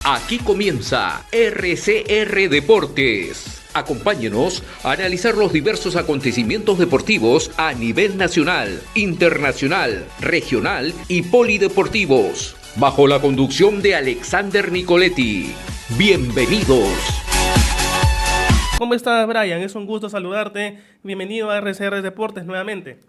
Aquí comienza RCR Deportes. Acompáñenos a analizar los diversos acontecimientos deportivos a nivel nacional, internacional, regional y polideportivos, bajo la conducción de Alexander Nicoletti. Bienvenidos. ¿Cómo estás, Brian? Es un gusto saludarte. Bienvenido a RCR Deportes nuevamente.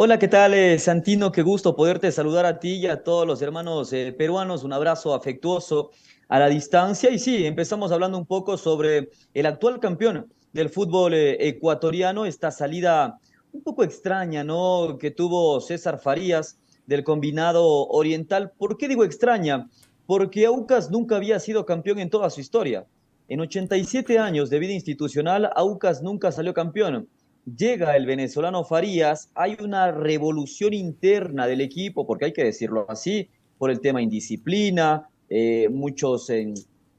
Hola, ¿qué tal, Santino? Qué gusto poderte saludar a ti y a todos los hermanos peruanos. Un abrazo afectuoso a la distancia. Y sí, empezamos hablando un poco sobre el actual campeón del fútbol ecuatoriano, esta salida un poco extraña, ¿no? Que tuvo César Farías del combinado oriental. ¿Por qué digo extraña? Porque Aucas nunca había sido campeón en toda su historia. En 87 años de vida institucional, Aucas nunca salió campeón. Llega el venezolano Farías, hay una revolución interna del equipo, porque hay que decirlo así, por el tema indisciplina, muchos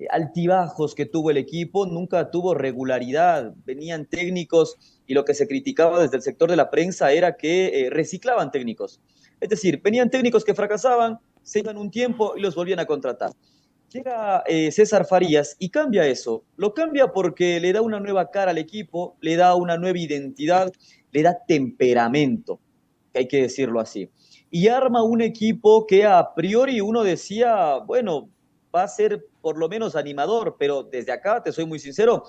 altibajos que tuvo el equipo, nunca tuvo regularidad, venían técnicos y lo que se criticaba desde el sector de la prensa era que reciclaban técnicos. Es decir, venían técnicos que fracasaban, se iban un tiempo y los volvían a contratar. Llega César Farías y cambia eso. Lo cambia porque le da una nueva cara al equipo, le da una nueva identidad, le da temperamento, que hay que decirlo así. Y arma un equipo que a priori uno decía, bueno, va a ser por lo menos animador, pero desde acá, te soy muy sincero,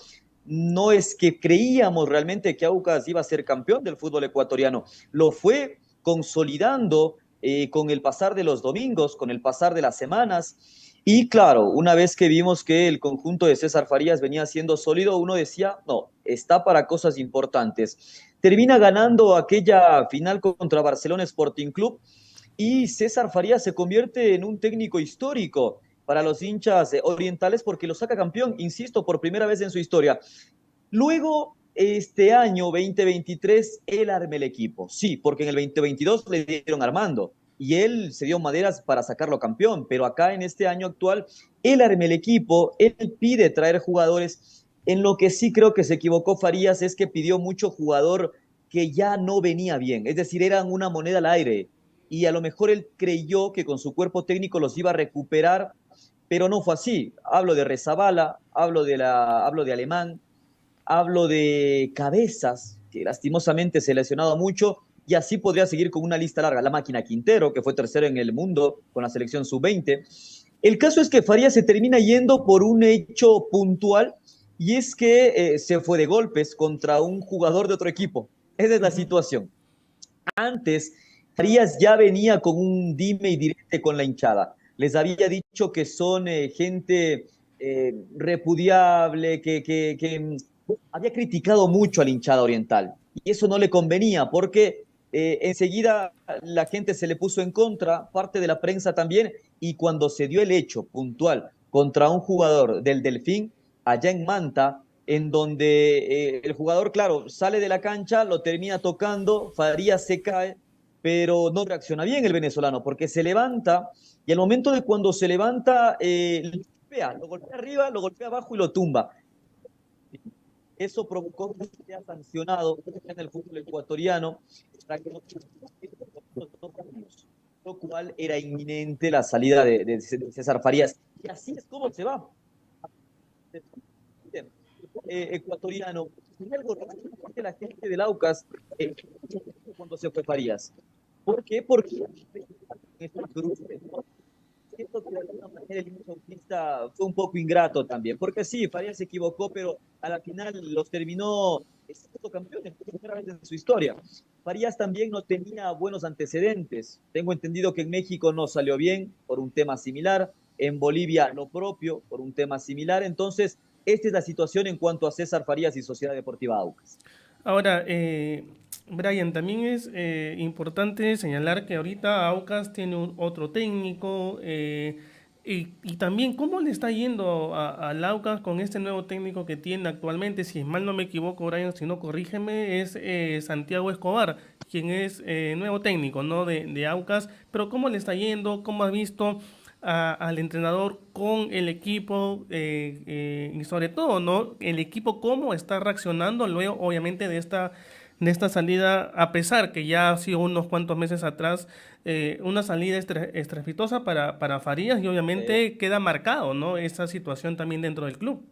no es que creíamos realmente que Aucas iba a ser campeón del fútbol ecuatoriano. Lo fue consolidando con el pasar de los domingos, con el pasar de las semanas. Y claro, una vez que vimos que el conjunto de César Farías venía siendo sólido, uno decía, no, está para cosas importantes. Termina ganando aquella final contra Barcelona Sporting Club y César Farías se convierte en un técnico histórico para los hinchas orientales porque lo saca campeón, insisto, por primera vez en su historia. Luego, este año 2023, él arma el equipo. Sí, porque en el 2022 le dieron Armando y él se dio maderas para sacarlo campeón, pero acá en este año actual, él arma el equipo, él pide traer jugadores. En lo que sí creo que se equivocó Farías es que pidió mucho jugador que ya no venía bien, es decir, eran una moneda al aire y a lo mejor él creyó que con su cuerpo técnico los iba a recuperar, pero no fue así. Hablo de Rezabala, hablo de Alemán, hablo de Cabezas, que lastimosamente se lesionado mucho, y así podría seguir con una lista larga. La máquina Quintero, que fue tercero en el mundo con la selección sub-20. El caso es que Farías se termina yendo por un hecho puntual, y es que se fue de golpes contra un jugador de otro equipo. Esa es la situación. Antes, Farías ya venía con un dime y direte con la hinchada. Les había dicho que son gente repudiable, que había criticado mucho a la hinchada oriental. Y eso no le convenía porque enseguida la gente se le puso en contra, parte de la prensa también, y cuando se dio el hecho puntual contra un jugador del Delfín, allá en Manta, en donde el jugador, claro, sale de la cancha, lo termina tocando, Farías se cae, pero no reacciona bien el venezolano, porque se levanta y al momento de cuando se levanta, lo golpea arriba, lo golpea abajo y lo tumba. Eso provocó que sea sancionado en el fútbol ecuatoriano, lo cual era inminente la salida de César Farías. Y así es como se va. Ecuatoriano. Y algo que la gente del Aucas cuando se fue Farías. ¿Por qué? Porque siento que de alguna manera el hincha autista fue un poco ingrato también, porque sí, Farías se equivocó, pero a la final los terminó siendo campeones por primera vez en su historia. Farías también no tenía buenos antecedentes. Tengo entendido que en México no salió bien por un tema similar, en Bolivia lo propio por un tema similar. Entonces, esta es la situación en cuanto a César Farías y Sociedad Deportiva Aucas. Ahora, Brian, también es importante señalar que ahorita Aucas tiene otro técnico y también cómo le está yendo al Aucas con este nuevo técnico que tiene actualmente. Si mal no me equivoco, Brian, si no corrígeme, es Santiago Escobar, quien es nuevo técnico, ¿no? de Aucas. Pero cómo le está yendo, cómo has visto al entrenador con el equipo y sobre todo, ¿no? El equipo cómo está reaccionando luego, obviamente, de esta salida, a pesar que ya ha sido unos cuantos meses atrás, una salida estrepitosa para Farías y obviamente queda marcado, ¿no? Esa situación también dentro del club.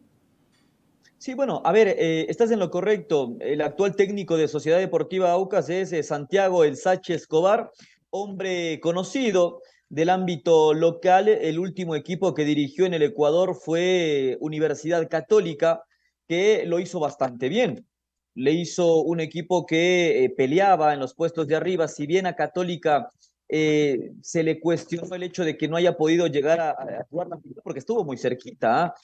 Sí, bueno, a ver, estás en lo correcto. El actual técnico de Sociedad Deportiva Aucas es Santiago El Sachi Escobar, hombre conocido del ámbito local. El último equipo que dirigió en el Ecuador fue Universidad Católica, que lo hizo bastante bien. Le hizo un equipo que peleaba en los puestos de arriba, si bien a Católica se le cuestionó el hecho de que no haya podido llegar a jugar la final porque estuvo muy cerquita, ¿ah?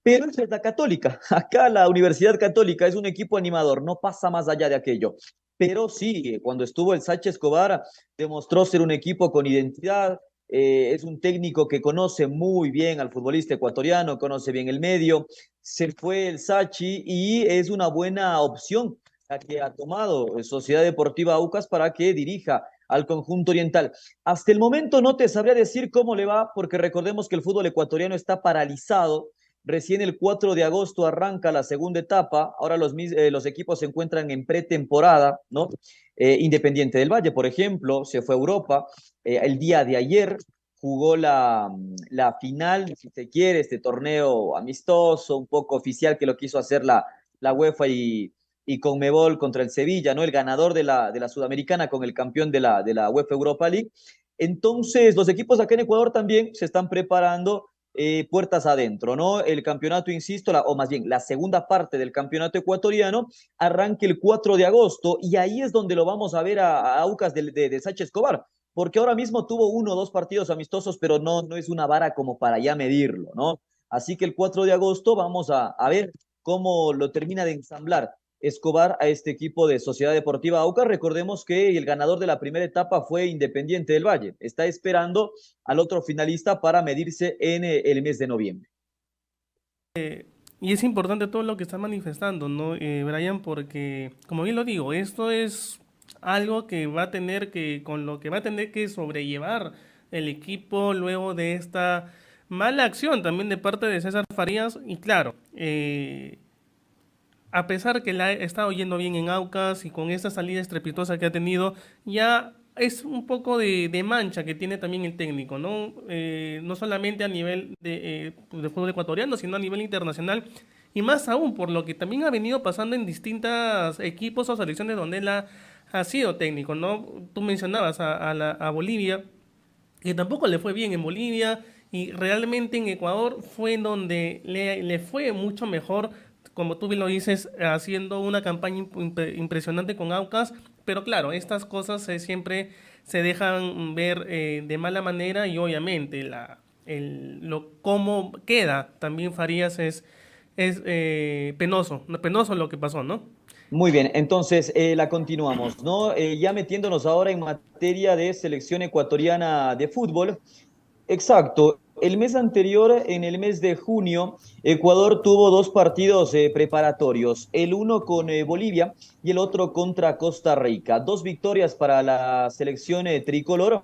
Pero es la Católica. Acá la Universidad Católica es un equipo animador, no pasa más allá de aquello. Pero sí, cuando estuvo el Sánchez Escobar, demostró ser un equipo con identidad. Es un técnico que conoce muy bien al futbolista ecuatoriano, conoce bien el medio. Se fue el Sachi y es una buena opción la que ha tomado Sociedad Deportiva Aucas para que dirija al conjunto oriental. Hasta el momento no te sabría decir cómo le va, porque recordemos que el fútbol ecuatoriano está paralizado. Recién el 4 de agosto arranca la segunda etapa. Ahora los equipos se encuentran en pretemporada, ¿no? Independiente del Valle, por ejemplo, se fue a Europa. El día de ayer jugó la final, si se quiere, este torneo amistoso, un poco oficial que lo quiso hacer la UEFA y Conmebol contra el Sevilla, ¿no? El ganador de la Sudamericana con el campeón de la UEFA Europa League. Entonces, los equipos acá en Ecuador también se están preparando puertas adentro, ¿no? El campeonato, insisto, o más bien la segunda parte del campeonato ecuatoriano arranca el 4 de agosto y ahí es donde lo vamos a ver a Aucas de Sánchez Escobar, porque ahora mismo tuvo 1 o 2 partidos amistosos, pero no es una vara como para ya medirlo, ¿no? Así que el 4 de agosto vamos a ver cómo lo termina de ensamblar Escobar a este equipo de Sociedad Deportiva Aucas. Recordemos que el ganador de la primera etapa fue Independiente del Valle. Está esperando al otro finalista para medirse en el mes de noviembre. Y es importante todo lo que está manifestando, ¿no, Brian? Porque, como bien lo digo, esto es algo que va a tener que, con lo que va a tener que sobrellevar el equipo luego de esta mala acción también de parte de César Farías. Y claro, a pesar que la ha estado yendo bien en Aucas y con esta salida estrepitosa que ha tenido, ya es un poco de mancha que tiene también el técnico, ¿no? No solamente a nivel de fútbol ecuatoriano, sino a nivel internacional. Y más aún por lo que también ha venido pasando en distintos equipos o selecciones donde él ha sido técnico, ¿no? Tú mencionabas a Bolivia, que tampoco le fue bien en Bolivia y realmente en Ecuador fue en donde le fue mucho mejor, como tú bien lo dices, haciendo una campaña impresionante con Aucas, pero claro, estas cosas siempre se dejan ver de mala manera y obviamente cómo queda también Farías es penoso lo que pasó, ¿no? Muy bien, entonces la continuamos, ¿no? Ya metiéndonos ahora en materia de selección ecuatoriana de fútbol. Exacto. El mes anterior, en el mes de junio, Ecuador tuvo 2 partidos preparatorios, el uno con Bolivia y el otro contra Costa Rica. 2 victorias para la selección tricolor.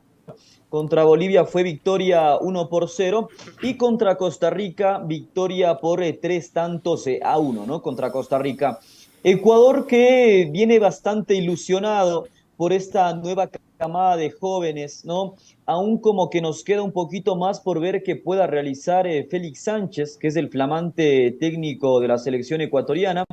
Contra Bolivia fue victoria 1-0 y contra Costa Rica victoria por 3 tantos a 1, ¿no? Contra Costa Rica. Ecuador que viene bastante ilusionado por esta nueva camada de jóvenes, ¿no? Aún como que nos queda un poquito más por ver que pueda realizar Félix Sánchez, que es el flamante técnico de la selección ecuatoriana,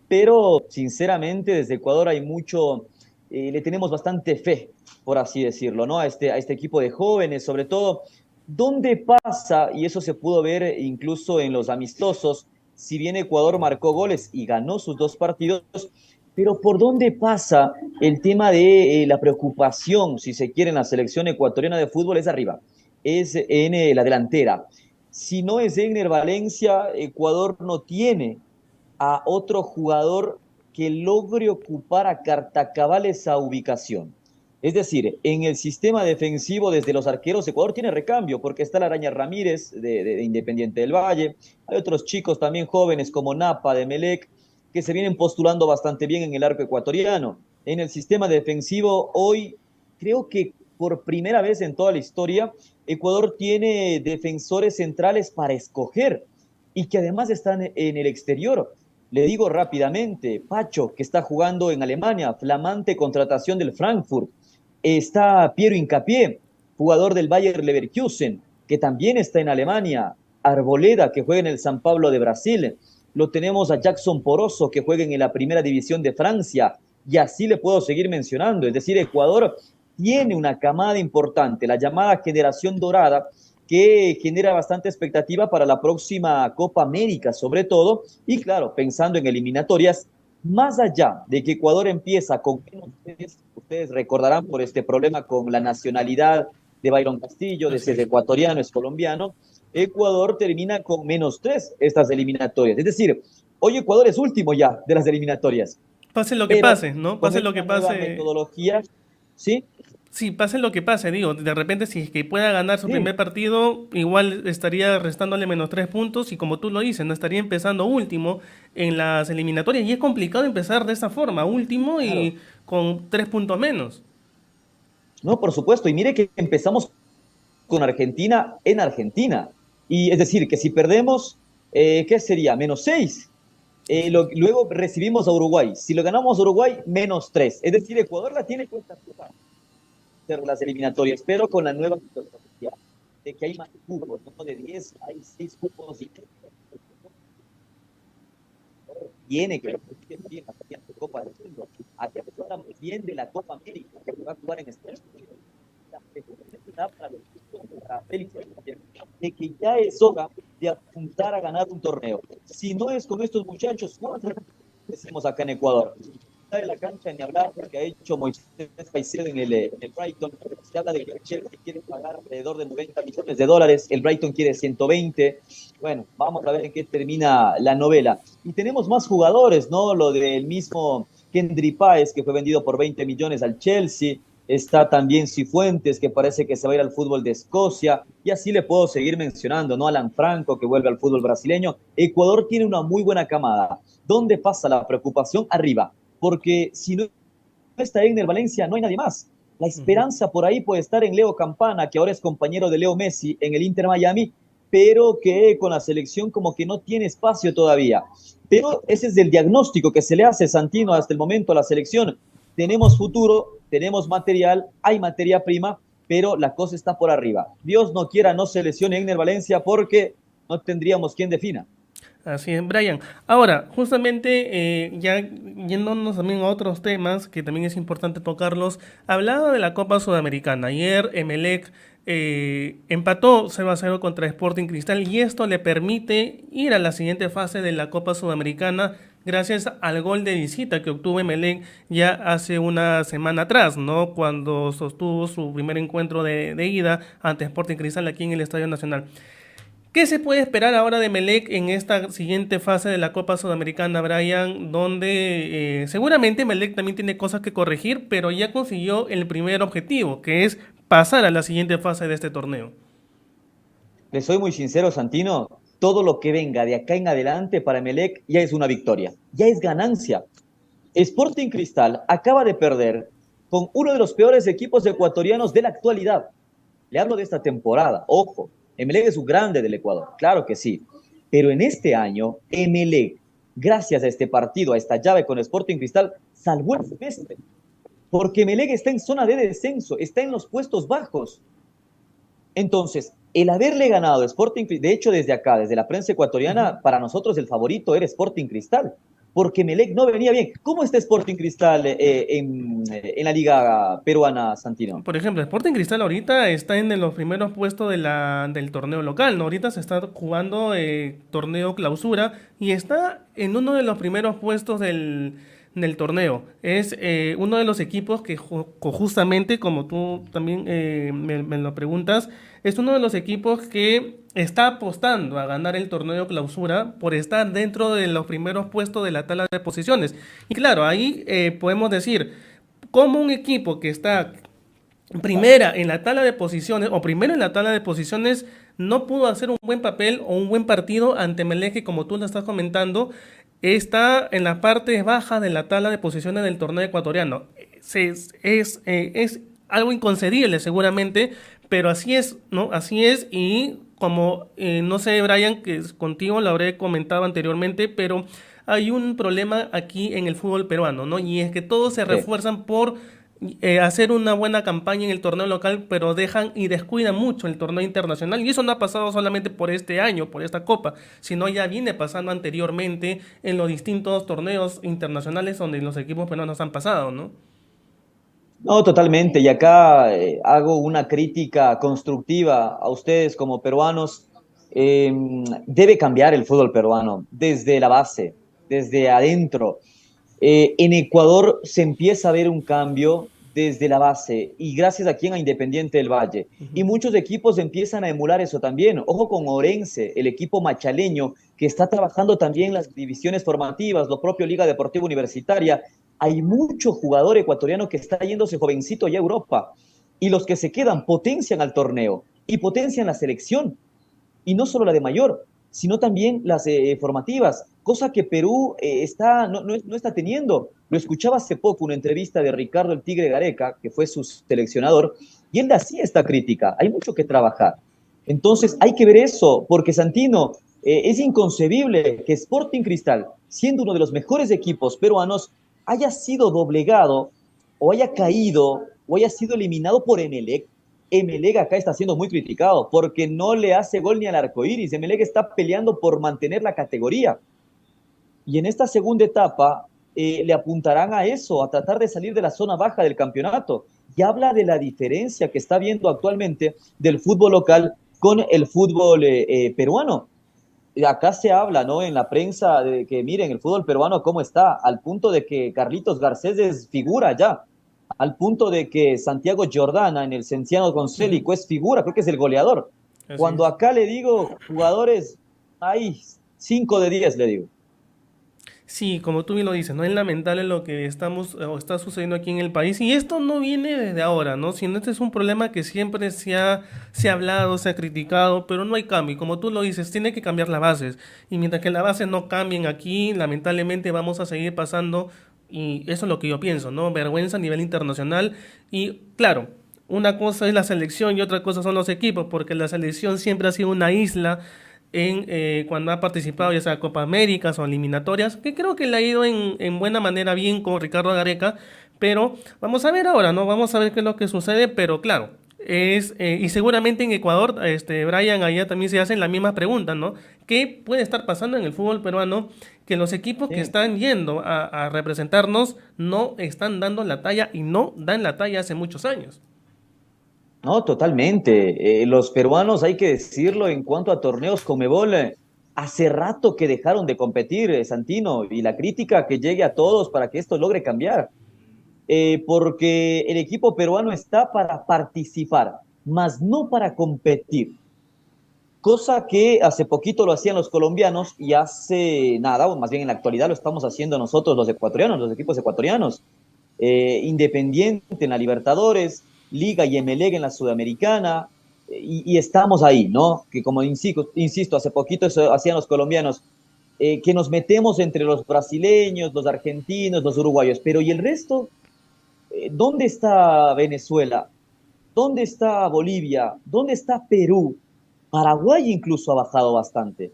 pero sinceramente desde Ecuador hay mucho, le tenemos bastante fe, por así decirlo, ¿no? A este equipo de jóvenes, sobre todo, ¿dónde pasa? Y eso se pudo ver incluso en los amistosos, si bien Ecuador marcó goles y ganó sus 2 partidos, pero ¿por dónde pasa el tema de la preocupación, si se quiere, en la selección ecuatoriana de fútbol? Es arriba, es en la delantera. Si no es Egner Valencia, Ecuador no tiene a otro jugador que logre ocupar a cartacabal esa ubicación. Es decir, en el sistema defensivo desde los arqueros, Ecuador tiene recambio, porque está la Araña Ramírez de Independiente del Valle, hay otros chicos también jóvenes como Napa de Melec, que se vienen postulando bastante bien en el arco ecuatoriano. En el sistema defensivo, hoy creo que por primera vez en toda la historia, Ecuador tiene defensores centrales para escoger y que además están en el exterior. Le digo rápidamente, Pacho, que está jugando en Alemania, flamante contratación del Frankfurt. Está Piero Hincapié, jugador del Bayer Leverkusen, que también está en Alemania. Arboleda, que juega en el San Pablo de Brasil. Lo tenemos a Jackson Poroso, que juega en la primera división de Francia. Y así le puedo seguir mencionando. Es decir, Ecuador tiene una camada importante, la llamada generación dorada, que genera bastante expectativa para la próxima Copa América, sobre todo, y claro, pensando en eliminatorias, más allá de que Ecuador empieza con menos tres, ustedes recordarán por este problema con la nacionalidad de Byron Castillo, de ser ecuatoriano, es colombiano, Ecuador termina con -3 estas eliminatorias. Es decir, hoy Ecuador es último ya de las eliminatorias. Pase lo que Pero pase, ¿no? con Pase lo esta que nueva pase. metodología, ¿sí? Sí, pase lo que pase, digo, de repente si es que pueda ganar su Sí, primer partido, igual estaría restándole -3 puntos y como tú lo dices, no estaría empezando último en las eliminatorias y es complicado empezar de esa forma, último claro. y con 3 puntos menos. No, por supuesto. Y mire que empezamos con Argentina en Argentina. Y es decir, que si perdemos, ¿qué sería? -6. Así es. Luego recibimos a Uruguay. Si lo ganamos a Uruguay, -3. Es decir, Ecuador la tiene cuenta hacer las eliminatorias, pero con la nueva metodología de que hay más cupos, ¿no? De 10 hay 6 cupos y tiene que bien la siguiente Copa del Mundo. Aquí hablamos bien de la Copa América, que va a jugar en Estados Unidos. Para los para Félix, de que ya es hora de apuntar a ganar un torneo. Si no es con estos muchachos, ¿cuántos decimos acá en Ecuador? De la cancha ni hablar porque ha hecho Moisés Caicedo en el Brighton. Se habla de que Chelsea quiere pagar alrededor de 90 millones de dólares, el Brighton quiere 120. Bueno, vamos a ver en qué termina la novela. Y tenemos más jugadores, ¿no? Lo del mismo Kendry Páez, que fue vendido por 20 millones al Chelsea. Está también Cifuentes, que parece que se va a ir al fútbol de Escocia. Y así le puedo seguir mencionando, ¿no? Alan Franco, que vuelve al fútbol brasileño. Ecuador tiene una muy buena camada. ¿Dónde pasa la preocupación? Arriba, porque si no está Egner Valencia, no hay nadie más. La Ujú. esperanza por ahí puede estar en Leo Campana, que ahora es compañero de Leo Messi en el Inter Miami, pero que con la selección como que no tiene espacio todavía. Pero ese es el diagnóstico que se le hace, Santino, hasta el momento a la selección. Tenemos futuro, tenemos material, hay materia prima, pero la cosa está por arriba. Dios no quiera no se lesione Egner Valencia porque no tendríamos quien defina. Así es, Brian. Ahora, justamente, ya yéndonos también a otros temas que también es importante tocarlos, hablaba de la Copa Sudamericana. Ayer Emelec empató 0-0 contra Sporting Cristal y esto le permite ir a la siguiente fase de la Copa Sudamericana gracias al gol de visita que obtuvo Emelec ya hace una semana atrás, ¿no? Cuando sostuvo su primer encuentro de ida ante Sporting Cristal aquí en el Estadio Nacional. ¿Qué se puede esperar ahora de Melec en esta siguiente fase de la Copa Sudamericana, Brian? Donde seguramente Melec también tiene cosas que corregir, pero ya consiguió el primer objetivo, que es pasar a la siguiente fase de este torneo. Le soy muy sincero, Santino, todo lo que venga de acá en adelante para Melec ya es una victoria, ya es ganancia. Sporting Cristal acaba de perder con uno de los peores equipos ecuatorianos de la actualidad. Le hablo de esta temporada, ojo, Emelec es un grande del Ecuador, claro que sí, pero en este año Emelec, gracias a este partido, a esta llave con Sporting Cristal, salvó el semestre, porque Emelec está en zona de descenso, está en los puestos bajos. Entonces, el haberle ganado Sporting, de hecho desde acá, desde la prensa Ujú. ecuatoriana, para nosotros el favorito era Sporting Cristal, porque Melec no venía bien. ¿Cómo está Sporting Cristal en la liga peruana, Santino? Por ejemplo, Sporting Cristal ahorita está en los primeros puestos del torneo local, ¿no? Ahorita se está jugando torneo clausura y está en uno de los primeros puestos del torneo. Es uno de los equipos que justamente, como tú también me lo preguntas, es uno de los equipos que está apostando a ganar el torneo clausura por estar dentro de los primeros puestos de la tabla de posiciones. Y claro, ahí podemos decir como un equipo que está primera en la tabla de posiciones o primero en la tabla de posiciones no pudo hacer un buen papel o un buen partido ante Melec, que como tú lo estás comentando está en la parte baja de la tabla de posiciones del torneo ecuatoriano. Es algo inconcebible seguramente, pero así es, ¿no? Así es. Y como no sé, Brian, que contigo lo habré comentado anteriormente, pero hay un problema aquí en el fútbol peruano, ¿no? Y es que todos se Sí. refuerzan por hacer una buena campaña en el torneo local, pero dejan y descuidan mucho el torneo internacional. Y eso no ha pasado solamente por este año, por esta copa, sino ya viene pasando anteriormente en los distintos torneos internacionales donde los equipos peruanos han pasado, ¿no? No, totalmente. Y acá hago una crítica constructiva a ustedes como peruanos. Eh, Debe cambiar el fútbol peruano desde la base, desde adentro. En Ecuador se empieza a ver un cambio desde la base y gracias a quien a Independiente del Valle. Y Ujú. muchos equipos empiezan a emular eso también. Ojo con Orense, el equipo machaleño que está trabajando también las divisiones formativas, lo propio Liga Deportiva Universitaria. Hay mucho jugador ecuatoriano que está yéndose jovencito ya a Europa y los que se quedan potencian al torneo y potencian la selección y no solo la de mayor, sino también las formativas, cosa que Perú no está teniendo. Lo escuchaba hace poco una entrevista de Ricardo el Tigre Gareca, que fue su seleccionador, y él hacía esta crítica. Hay mucho que trabajar. Entonces hay que ver eso, porque Santino, es inconcebible que Sporting Cristal, siendo uno de los mejores equipos peruanos, haya sido doblegado o haya caído o haya sido eliminado por Emelec. Emelec acá está siendo muy criticado porque no le hace gol ni al arco iris. Emelec está peleando por mantener la categoría. Y en esta segunda etapa le apuntarán a eso, a tratar de salir de la zona baja del campeonato. Y habla de la diferencia que está viendo actualmente del fútbol local con el fútbol peruano. Acá se habla, ¿no? En la prensa de que miren el fútbol peruano cómo está, al punto de que Carlitos Garcés es figura ya, al punto de que Santiago Jordana en el Cienciano Ujú. Concélico es figura, creo que es el goleador. Así Cuando es. acá le digo jugadores, hay 5 de 10, le digo. Sí, como tú bien lo dices, ¿no? Es lamentable lo que estamos o está sucediendo aquí en el país y esto no viene desde ahora, ¿no? Sino este es un problema que siempre se ha hablado, se ha criticado, pero no hay cambio. Y como tú lo dices, tiene que cambiar las bases. Y mientras que las bases no cambien aquí, lamentablemente vamos a seguir pasando y eso es lo que yo pienso, ¿no? Vergüenza a nivel internacional y claro. Una cosa es la selección y otra cosa son los equipos, porque la selección siempre ha sido una isla cuando ha participado ya sea Copa Américas o eliminatorias, que creo que le ha ido en buena manera bien con Ricardo Gareca, pero vamos a ver ahora, ¿no? Vamos a ver qué es lo que sucede, pero claro, y seguramente en Ecuador, Brian, allá también se hacen la misma pregunta, ¿no? ¿Qué puede estar pasando en el fútbol peruano? Que los equipos que Sí. están yendo a representarnos no están dando la talla y no dan la talla hace muchos años. No, totalmente. Los peruanos, hay que decirlo, en cuanto a torneos Conmebol, hace rato que dejaron de competir, Santino, y la crítica que llegue a todos para que esto logre cambiar. Porque el equipo peruano está para participar, más no para competir. Cosa que hace poquito lo hacían los colombianos y hace nada, o más bien en la actualidad lo estamos haciendo nosotros los ecuatorianos, los equipos ecuatorianos. Independiente en la Libertadores, Liga y Emelec en la Sudamericana, y estamos ahí, ¿no? Que como insisto, hace poquito eso hacían los colombianos, que nos metemos entre los brasileños, los argentinos, los uruguayos, pero ¿y el resto? ¿Dónde está Venezuela? ¿Dónde está Bolivia? ¿Dónde está Perú? Paraguay incluso ha bajado bastante.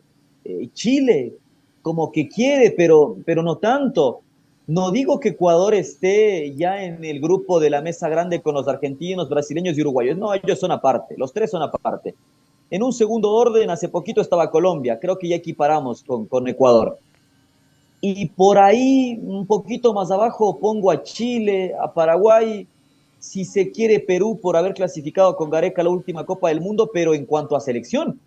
Chile, como que quiere, pero no tanto. No digo que Ecuador esté ya en el grupo de la mesa grande con los argentinos, brasileños y uruguayos. No, ellos son aparte, los tres son aparte. En un segundo orden, hace poquito estaba Colombia, creo que ya equiparamos con Ecuador. Y por ahí, un poquito más abajo, pongo a Chile, a Paraguay, si se quiere Perú por haber clasificado con Gareca la última Copa del Mundo, pero en cuanto a selección,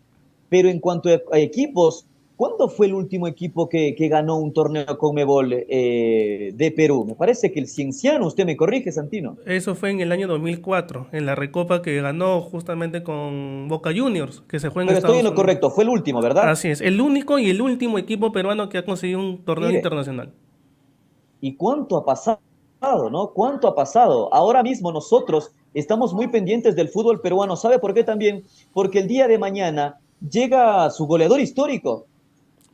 pero en cuanto a equipos, ¿cuándo fue el último equipo que ganó un torneo Conmebol de Perú? Me parece que el Cienciano, usted me corrige, Santino. Eso fue en el año 2004, en la Recopa que ganó justamente con Boca Juniors, que se juega en Pero estoy en Estados lo Unidos. correcto, fue el último, ¿verdad? Así es, el único y el último equipo peruano que ha conseguido un torneo Mire, internacional. ¿y cuánto ha pasado, no? ¿Cuánto ha pasado? Ahora mismo nosotros estamos muy pendientes del fútbol peruano. ¿Sabe por qué también? Porque el día de mañana llega su goleador histórico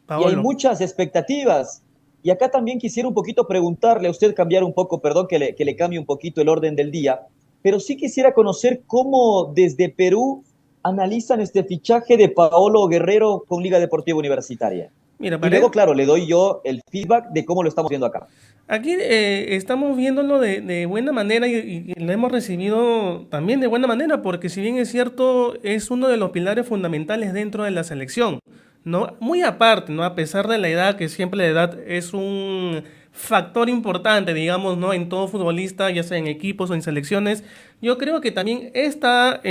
y hay Paolo. muchas expectativas. Y acá también quisiera un poquito preguntarle a usted, cambiar un poco, perdón que le cambie un poquito el orden del día, pero sí quisiera conocer cómo desde Perú analizan este fichaje de Paolo Guerrero con Liga Deportiva Universitaria. Mira, Y luego, claro, le doy yo el feedback de cómo lo estamos viendo acá. aquí estamos viéndolo de buena manera y lo hemos recibido también de buena manera, porque si bien es cierto, es uno de los pilares fundamentales dentro de la selección, ¿no? Muy aparte, ¿no? A pesar de la edad, que siempre la edad es un factor importante, digamos, ¿no? En todo futbolista, ya sea en equipos o en selecciones, yo creo que también esta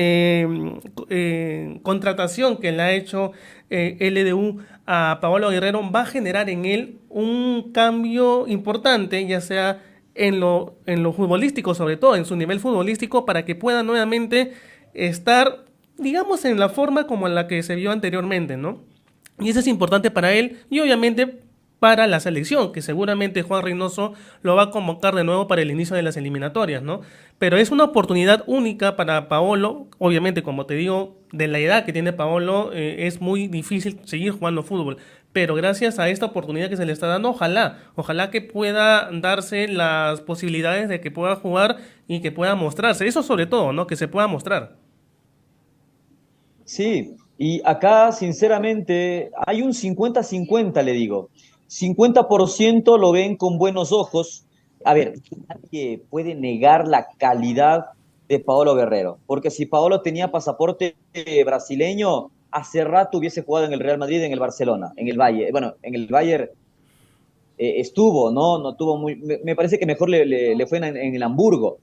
contratación que le ha hecho LDU a Paolo Guerrero va a generar en él un cambio importante, ya sea en lo futbolístico, sobre todo en su nivel futbolístico, para que pueda nuevamente estar, digamos, en la forma como en la que se vio anteriormente, ¿no? Y eso es importante para él y obviamente para la selección, que seguramente Juan Reynoso lo va a convocar de nuevo para el inicio de las eliminatorias, ¿no? Pero es una oportunidad única para Paolo, obviamente, como te digo, de la edad que tiene Paolo, es muy difícil seguir jugando fútbol, pero gracias a esta oportunidad que se le está dando, ojalá que pueda darse las posibilidades de que pueda jugar y que pueda mostrarse, eso sobre todo, ¿no? Que se pueda mostrar. Sí, y acá sinceramente hay un 50-50, le digo. 50% lo ven con buenos ojos. A ver, nadie puede negar la calidad de Paolo Guerrero, porque si Paolo tenía pasaporte brasileño, hace rato hubiese jugado en el Real Madrid, en el Barcelona, en el Bayern. Bueno, en el Bayern estuvo, ¿no? No tuvo muy, me parece que mejor le fue en el Hamburgo.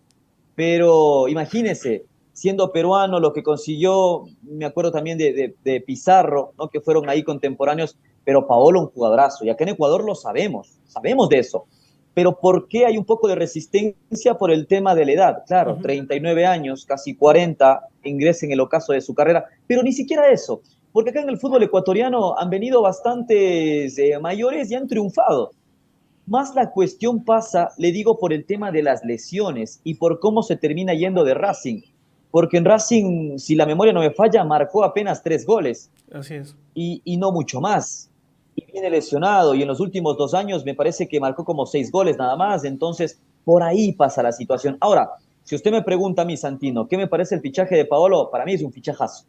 Pero imagínese, siendo peruano, lo que consiguió, me acuerdo también de Pizarro, ¿no? Que fueron ahí contemporáneos, pero Paolo un jugadorazo, y acá en Ecuador lo sabemos de eso. Pero ¿por qué hay un poco de resistencia por el tema de la edad? Claro, 39 años, casi 40, ingresa en el ocaso de su carrera, pero ni siquiera eso, porque acá en el fútbol ecuatoriano han venido bastantes mayores y han triunfado. Más la cuestión pasa, le digo, por el tema de las lesiones y por cómo se termina yendo de Racing. Porque en Racing, si la memoria no me falla, marcó apenas 3 goles Así es. y no mucho más. Y viene lesionado y en los últimos 2 años me parece que marcó como 6 goles nada más. Entonces, por ahí pasa la situación. Ahora, si usted me pregunta a mí, Santino, ¿qué me parece el fichaje de Paolo? Para mí es un fichajazo.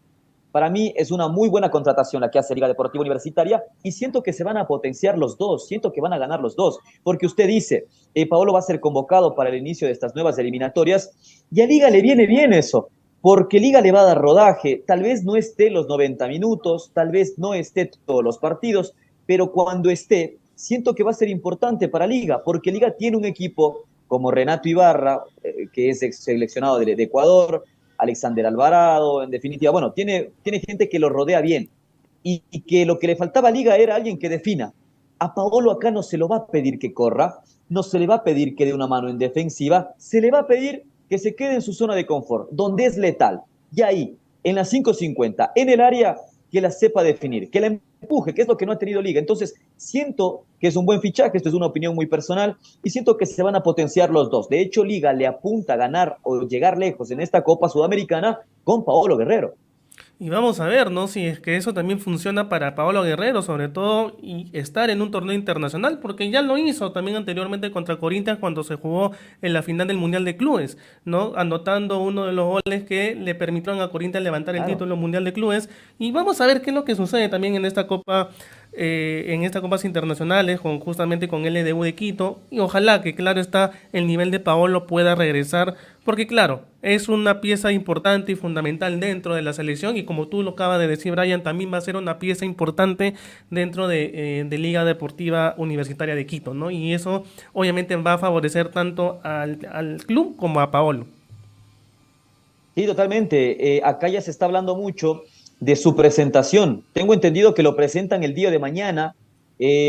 Para mí es una muy buena contratación la que hace Liga Deportiva Universitaria y siento que se van a potenciar los dos, siento que van a ganar los dos, porque usted dice, Paolo va a ser convocado para el inicio de estas nuevas eliminatorias y a Liga le viene bien eso, porque Liga le va a dar rodaje, tal vez no esté los 90 minutos, tal vez no esté todos los partidos, pero cuando esté, siento que va a ser importante para Liga, porque Liga tiene un equipo como Renato Ibarra, que es ex seleccionado de Ecuador, Alexander Alvarado, en definitiva, bueno, tiene gente que lo rodea bien y que lo que le faltaba a Liga era alguien que defina. A Paolo acá no se lo va a pedir que corra, no se le va a pedir que dé una mano en defensiva, se le va a pedir que se quede en su zona de confort, donde es letal. Y ahí, en la 5:50, en el área, que la sepa definir, que la empuje, que es lo que no ha tenido Liga. Entonces, siento que es un buen fichaje, esto es una opinión muy personal, y siento que se van a potenciar los dos. De hecho, Liga le apunta a ganar o llegar lejos en esta Copa Sudamericana con Paolo Guerrero. Y vamos a ver, ¿no? Si es que eso también funciona para Paolo Guerrero, sobre todo, y estar en un torneo internacional, porque ya lo hizo también anteriormente contra Corinthians cuando se jugó en la final del Mundial de Clubes, ¿no? Anotando uno de los goles que le permitieron a Corinthians levantar el Claro. título Mundial de Clubes. Y vamos a ver qué es lo que sucede también en estas copas internacionales, justamente con LDU de Quito, y ojalá que, claro está, el nivel de Paolo pueda regresar, porque claro, es una pieza importante y fundamental dentro de la selección, y como tú lo acabas de decir, Brian, también va a ser una pieza importante dentro de Liga Deportiva Universitaria de Quito, ¿no? Y eso obviamente va a favorecer tanto al club como a Paolo. Sí, totalmente. Acá ya se está hablando mucho de su presentación. Tengo entendido que lo presentan el día de mañana.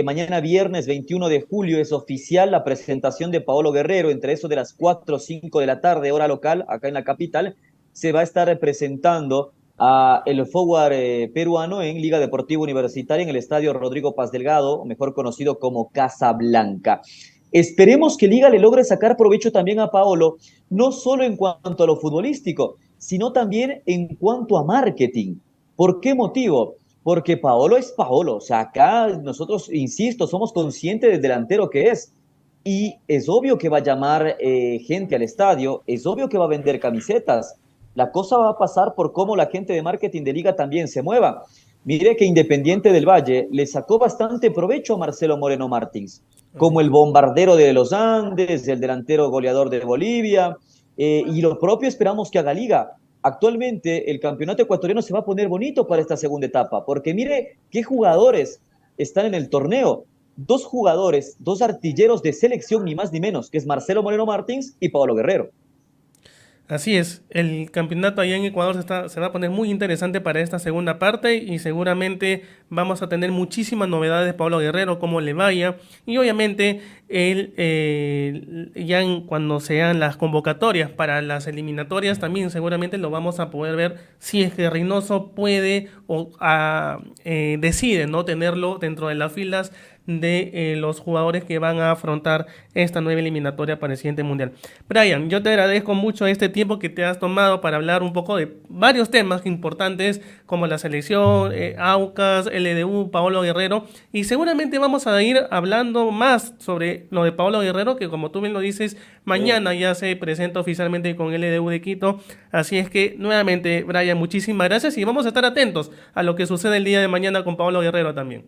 Mañana viernes 21 de julio es oficial la presentación de Paolo Guerrero, entre eso de las 4 o 5 de la tarde, hora local, acá en la capital. Se va a estar representando a el forward peruano en Liga Deportiva Universitaria en el estadio Rodrigo Paz Delgado, mejor conocido como Casablanca. Esperemos que Liga le logre sacar provecho también a Paolo, no solo en cuanto a lo futbolístico, sino también en cuanto a marketing. ¿Por qué motivo? Porque Paolo es Paolo, o sea, acá nosotros, insisto, somos conscientes del delantero que es. Y es obvio que va a llamar gente al estadio, es obvio que va a vender camisetas. La cosa va a pasar por cómo la gente de marketing de Liga también se mueva. Mire que Independiente del Valle le sacó bastante provecho a Marcelo Moreno Martins, como el bombardero de los Andes, el delantero goleador de Bolivia, y lo propio esperamos que haga Liga. Actualmente el campeonato ecuatoriano se va a poner bonito para esta segunda etapa, porque mire qué jugadores están en el torneo. Dos jugadores, dos artilleros de selección, ni más ni menos, que es Marcelo Moreno Martins y Pablo Guerrero. Así es, el campeonato allá en Ecuador se va a poner muy interesante para esta segunda parte y seguramente vamos a tener muchísimas novedades de Pablo Guerrero, cómo le vaya y obviamente él cuando sean las convocatorias para las eliminatorias también seguramente lo vamos a poder ver si es que Reynoso puede o decide no tenerlo dentro de las filas de los jugadores que van a afrontar esta nueva eliminatoria para el siguiente mundial. Brian, yo te agradezco mucho este tiempo que te has tomado para hablar un poco de varios temas importantes como la selección, Aucas, LDU, Paolo Guerrero, y seguramente vamos a ir hablando más sobre lo de Paolo Guerrero, que como tú bien lo dices, mañana ya se presenta oficialmente con LDU de Quito, así es que nuevamente, Brian, muchísimas gracias y vamos a estar atentos a lo que sucede el día de mañana con Paolo Guerrero también.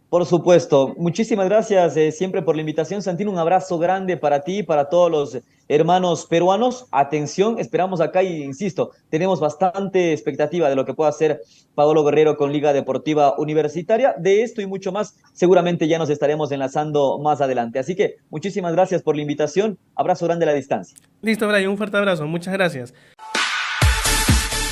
Por supuesto, muchísimas gracias siempre por la invitación, Santino. Un abrazo grande para ti y para todos los hermanos peruanos. Atención, esperamos acá y insisto, tenemos bastante expectativa de lo que pueda hacer Paolo Guerrero con Liga Deportiva Universitaria. De esto y mucho más, seguramente ya nos estaremos enlazando más adelante. Así que muchísimas gracias por la invitación. Abrazo grande a la distancia. Listo, Brian, un fuerte abrazo. Muchas gracias.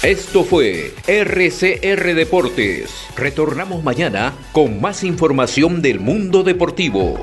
Esto fue RCR Deportes. Retornamos mañana con más información del mundo deportivo.